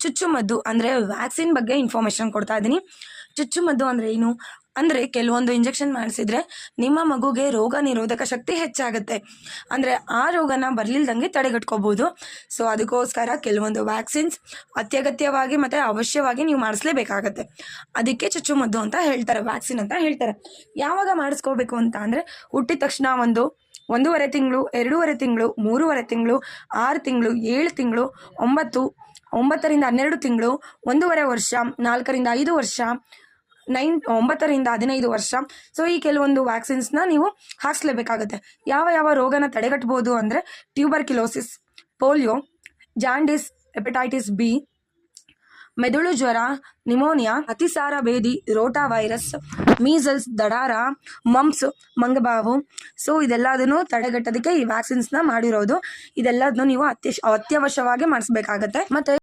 ಚುಚ್ಚುಮದ್ದು ಅಂದರೆ ವ್ಯಾಕ್ಸಿನ್ ಬಗ್ಗೆ ಇನ್ಫಾರ್ಮೇಷನ್ ಕೊಡ್ತಾ ಇದ್ದೀನಿ. ಚುಚ್ಚುಮದ್ದು ಅಂದರೆ ಏನು ಅಂದರೆ ಕೆಲವೊಂದು ಇಂಜೆಕ್ಷನ್ ಮಾಡಿಸಿದ್ರೆ ನಿಮ್ಮ ಮಗುಗೆ ರೋಗ ನಿರೋಧಕ ಶಕ್ತಿ ಹೆಚ್ಚಾಗುತ್ತೆ. ಅಂದರೆ ಆ ರೋಗನ ಬರಲಿಲ್ದಂಗೆ ತಡೆಗಟ್ಕೋಬೋದು. ಸೊ ಅದಕ್ಕೋಸ್ಕರ ಕೆಲವೊಂದು ವ್ಯಾಕ್ಸಿನ್ಸ್ ಅತ್ಯಗತ್ಯವಾಗಿ ಮತ್ತು ಅವಶ್ಯವಾಗಿ ನೀವು ಮಾಡಿಸ್ಲೇಬೇಕಾಗತ್ತೆ. ಅದಕ್ಕೆ ಚುಚ್ಚುಮದ್ದು ಅಂತ ಹೇಳ್ತಾರೆ, ವ್ಯಾಕ್ಸಿನ್ ಅಂತ ಹೇಳ್ತಾರೆ. ಯಾವಾಗ ಮಾಡಿಸ್ಕೋಬೇಕು ಅಂತ ಅಂದರೆ ಹುಟ್ಟಿದ ತಕ್ಷಣ 1.5 ತಿಂಗಳು, 2.5 ತಿಂಗಳು, 3.5 ತಿಂಗಳು, 6 ತಿಂಗಳು, 7 ತಿಂಗಳು, 9ರಿಂದ 12 ತಿಂಗಳು, 1.5 ವರ್ಷ, 4ರಿಂದ 5 ವರ್ಷ, 9ರಿಂದ 15 ವರ್ಷ. ಸೊ ಈ ಕೆಲವೊಂದು ವ್ಯಾಕ್ಸಿನ್ಸ್ನ ನೀವು ಹಾಕ್ಸ್ಲೇಬೇಕಾಗತ್ತೆ. ಯಾವ ರೋಗನ ತಡೆಗಟ್ಬೋದು ಅಂದರೆ tuberculosis, polio, jaundice, hepatitis B, ಮೆದುಳು ಜ್ವರ, ನಿಮೋನಿಯಾ, ಅತಿಸಾರ ಭೇದಿ, ರೋಟಾ ವೈರಸ್, ಮೀಸಲ್ಸ್, ದಡಾರ, ಮಂಪ್ಸ್, ಮಂಗಬಾವು. ಸೊ ಇದೆಲ್ಲದನ್ನು ತಡೆಗಟ್ಟೋದಕ್ಕೆ ಈ ವ್ಯಾಕ್ಸಿನ್ಸ್ನ ಮಾಡಿರೋದು. ಇದೆಲ್ಲದನ್ನು ನೀವು ಅತ್ಯವಶ್ಯವಾಗಿ ಮಾಡಿಸ್ಬೇಕಾಗತ್ತೆ. ಮತ್ತು